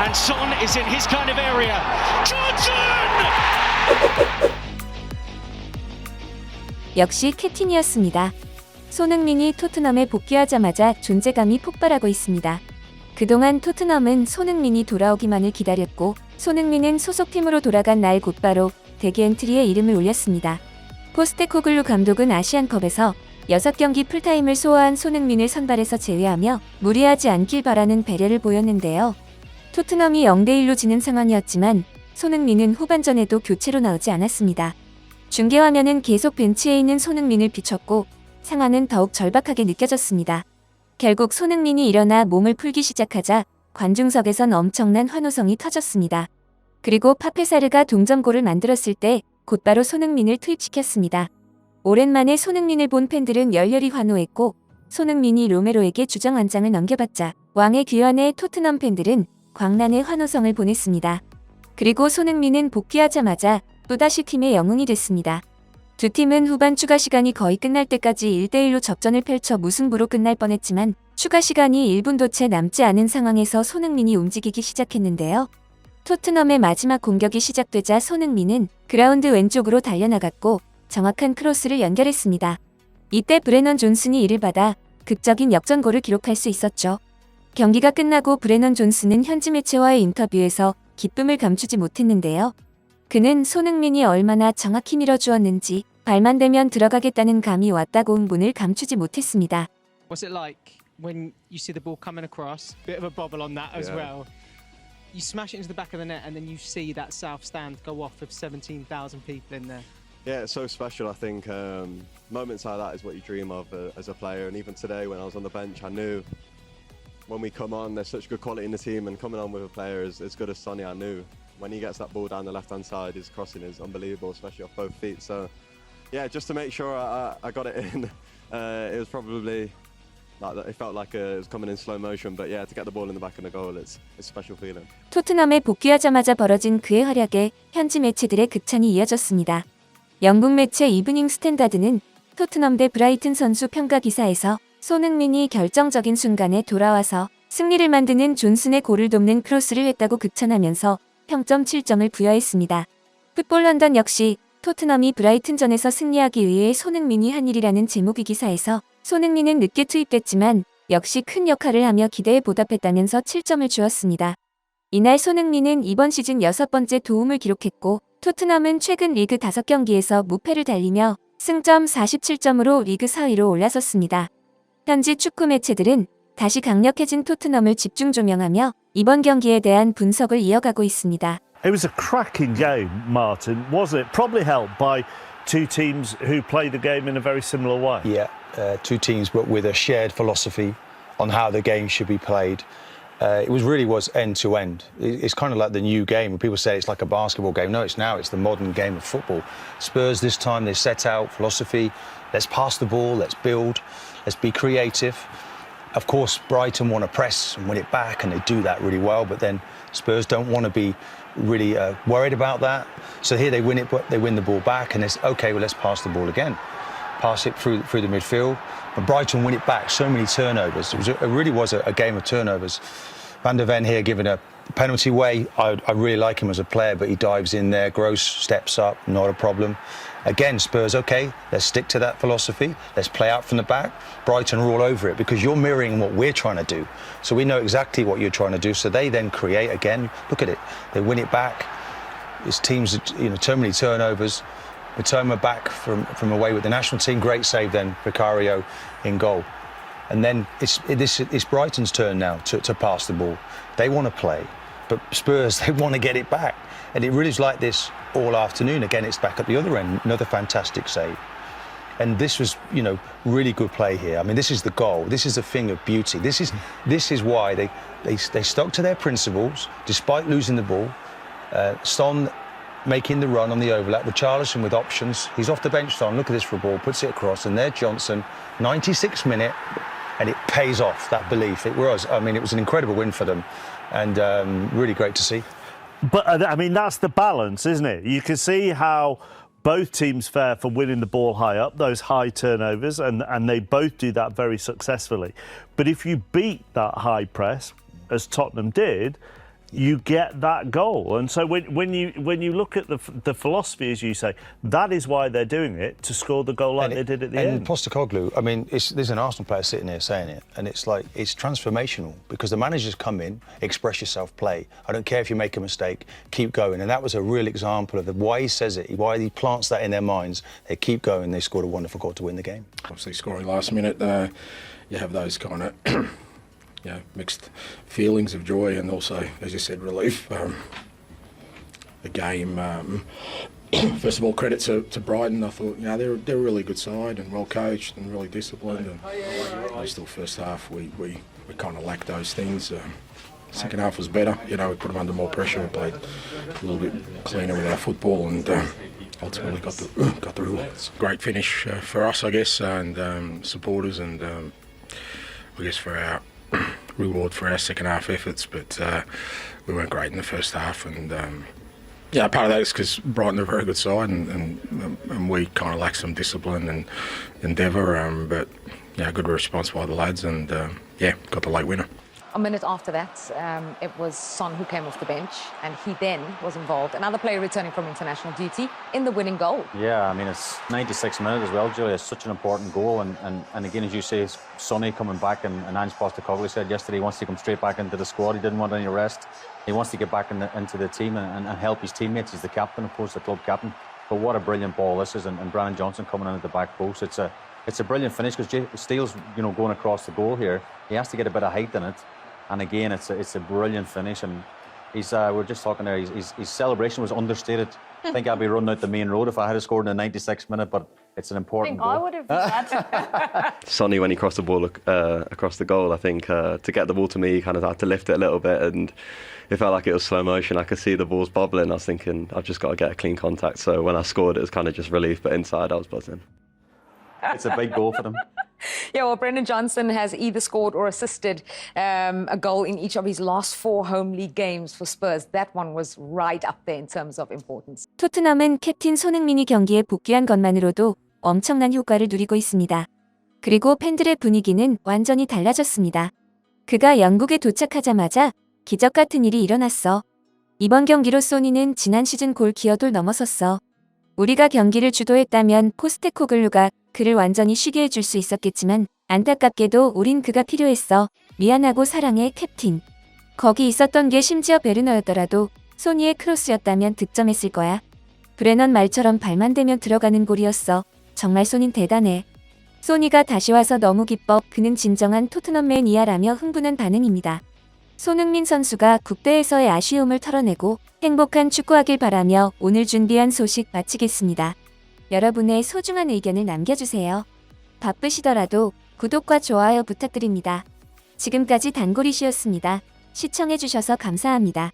And Son is in his kind of area. Johnson! 역시 캡틴이었습니다. 손흥민이 토트넘에 복귀하자마자 존재감이 폭발하고 있습니다. 그동안 토트넘은 손흥민이 돌아오기만을 기다렸고 손흥민은 소속팀으로 돌아간 날 곧바로 대기 엔트리에 이름을 올렸습니다. 포스테코글루 감독은 아시안컵에서 6경기 풀타임을 소화한 손흥민을 선발에서 제외하며 무리하지 않길 바라는 배려를 보였는데요. 토트넘이 0대1로 지는 상황이었지만 손흥민은 후반전에도 교체로 나오지 않았습니다. 중계화면은 계속 벤치에 있는 손흥민을 비췄고 상황은 더욱 절박하게 느껴졌습니다. 결국 손흥민이 일어나 몸을 풀기 시작하자 관중석에선 엄청난 환호성이 터졌습니다. 그리고 파페사르가 동점골을 만들었을 때 곧바로 손흥민을 투입시켰습니다. 오랜만에 손흥민을 본 팬들은 열렬히 환호했고 손흥민이 로메로에게 주장 한 장을 넘겨받자 왕의 귀환에 토트넘 팬들은 광란의 환호성을 보냈습니다. 그리고 손흥민은 복귀하자마자 또다시 팀의 영웅이 됐습니다. 두 팀은 후반 추가 시간이 거의 끝날 때까지 1대1로 접전을 펼쳐 무승부로 끝날 뻔했지만 추가 시간이 1분도 채 남지 않은 상황에서 손흥민이 움직이기 시작했는데요. 토트넘의 마지막 공격이 시작되자 손흥민은 그라운드 왼쪽으로 달려나갔고 정확한 크로스를 연결했습니다. 이때 브레넌 존슨이 이를 받아 극적인 역전골을 기록할 수 있었죠. 경기가 끝나고 브레넌 존슨은 현지 매체와의 인터뷰에서 기쁨을 감추지 못했는데요. 그는 손흥민이 얼마나 정확히 밀어주었는지 발만 대면 들어가겠다는 감이 왔다고 흥분을 감추지 못했습니다. What's it like when you see the ball coming across? Bit of a bobble on that as well. You smash it into the back of the net and then you see that south stand go off with 17,000 people in there. Yeah, it's so special. I think moments like that is what you dream of as a player. And even today when I was on the bench, I knew when we come on, there's such good quality in the team, and coming on with a player as good as Sonny, I knew when he gets that ball down the left-hand side, his crossing is unbelievable, especially off both feet. So, yeah, just to make sure I got it in, it was probably like it felt like it was coming in slow motion. But yeah, to get the ball in the back of the goal, it's a special feeling. 토트넘에 복귀하자마자 벌어진 그의 활약에 현지 매체들의 극찬이 이어졌습니다. 영국 매체 이브닝 스탠다드는 토트넘 대 브라이튼 선수 평가 기사에서 손흥민이 결정적인 순간에 돌아와서 승리를 만드는 존슨의 골을 돕는 크로스를 했다고 극찬하면서 평점 7점을 부여했습니다. 풋볼 런던 역시 토트넘이 브라이튼전에서 승리하기 위해 손흥민이 한 일이라는 제목의 기사에서 손흥민은 늦게 투입됐지만 역시 큰 역할을 하며 기대에 보답했다면서 7점을 주었습니다. 이날 손흥민은 이번 시즌 6번째 도움을 기록했고 토트넘은 최근 리그 5경기에서 무패를 달리며 승점 47점으로 리그 4위로 올라섰습니다. 현지 축구 매체들은 다시 강력해진 토트넘을 집중 조명하며 이번 경기에 대한 분석을 이어가고 있습니다. It was a cracking game, Martin, wasn't it? Probably helped by two teams who played the game in a very similar way. Yeah, two teams but with a shared philosophy on how the game should be played. It really was end to end. It's kind of like the new game. When people say it's like a basketball game, no, it's the modern game of football. Spurs this time, they set out philosophy. Let's pass the ball, let's build, let's be creative. Of course, Brighton want to press and win it back, and they do that really well. But then Spurs don't want to be really worried about that. So here they win it, but they win the ball back, and it's okay. Well, let's pass the ball again, pass it through the midfield. But Brighton win it back. So many turnovers. It really was a game of turnovers. Van der Ven here giving a penalty away. I really like him as a player, but he dives in there. Gross steps up, not a problem. Again, Spurs, okay, let's stick to that philosophy. Let's play out from the back. Brighton are all over it because you're mirroring what we're trying to do. So we know exactly what you're trying to do. So they then create again. Look at it. They win it back. His teams, too many turnovers. Matoma back from away with the national team. Great save then, Vicario in goal. And then it's Brighton's turn now to pass the ball. They want to play, but Spurs, they want to get it back. And it really is like this all afternoon. Again, it's back at the other end, another fantastic save. And this was, really good play here. I mean, this is the goal. This is a thing of beauty. This is why they stuck to their principles despite losing the ball. Son making the run on the overlap, Richarlison with options. He's off the bench, Son. Look at this for a ball, puts it across, and there Johnson, 96th minute, and it pays off, that belief. It was an incredible win for them, and really great to see. But, that's the balance, isn't it? You can see how both teams fare for winning the ball high up, those high turnovers, and they both do that very successfully. But if you beat that high press, as Tottenham did, you get that goal. And so when you look at the philosophy, as you say, that is why they're doing it, to score the goal like they did at the end. And Postecoglou, I mean, there's an Arsenal player sitting here saying it, and it's like, it's transformational, because the managers come in, express yourself, play. I don't care if you make a mistake, keep going. And that was a real example of why he says it, why he plants that in their minds. They keep going, they scored a wonderful goal to win the game. Obviously scoring last minute, you have those kind of mixed feelings of joy and also, as you said, relief. The game, first of all, credit to Brighton. I thought, they're a really good side and well coached and really disciplined. And still, first half, we kind of lacked those things. Second half was better. We put them under more pressure. We played a little bit cleaner with our football and ultimately got the result. It's a great finish for us, I guess, and supporters, and I guess for our reward for our second half efforts, but we weren't great in the first half, and part of that is because Brighton are a very good side, and we kind of lack some discipline and endeavour, but good response by the lads, and got the late winner. A minute after that, it was Son who came off the bench, and he then was involved. Another player returning from international duty in the winning goal. Yeah, I mean, it's 96 minutes as well, Julia. It's such an important goal. And again, as you say, Sonny coming back, and Ange Postecoglou said yesterday he wants to come straight back into the squad. He didn't want any rest. He wants to get back into the team and help his teammates. He's the captain, of course, the club captain. But what a brilliant ball this is, and Brandon Johnson coming in at the back post. It's a brilliant finish, because Steele's going across the goal here. He has to get a bit of height in it. And again, it's a brilliant finish, and we're just talking there, his celebration was understated. I think I'd be running out the main road if I had scored in the 96th minute, but it's an important goal. I would have done that. Sonny, when he crossed the ball across the goal, I think to get the ball to me, he kind of had to lift it a little bit, and it felt like it was slow motion. I could see the balls bobbling. I was thinking, I've just got to get a clean contact. So when I scored, it was kind of just relief, but inside I was buzzing. It's a big goal for them. Brendan Johnson has either scored or assisted a goal in each of his last 4 home league games for Spurs. That one was right up there in terms of importance. 토트넘은 캡틴 손흥민이 경기에 복귀한 것만으로도 엄청난 효과를 누리고 있습니다. 그리고 팬들의 분위기는 완전히 달라졌습니다. 그가 영국에 도착하자마자 기적 같은 일이 일어났어. 이번 경기로 소니는 지난 시즌 골 기여도를 넘어섰어. 우리가 경기를 주도했다면 포스테코글루가 그를 완전히 쉬게 해줄 수 있었겠지만 안타깝게도 우린 그가 필요했어. 미안하고 사랑해, 캡틴. 거기 있었던 게 심지어 베르너였더라도 소니의 크로스였다면 득점했을 거야. 브레넌 말처럼 발만 대면 들어가는 골이었어. 정말 소닌 대단해. 소니가 다시 와서 너무 기뻐. 그는 진정한 토트넘맨이야라며 흥분한 반응입니다. 손흥민 선수가 국대에서의 아쉬움을 털어내고 행복한 축구하길 바라며 오늘 준비한 소식 마치겠습니다. 여러분의 소중한 의견을 남겨주세요. 바쁘시더라도 구독과 좋아요 부탁드립니다. 지금까지 단골이시였습니다. 시청해주셔서 감사합니다.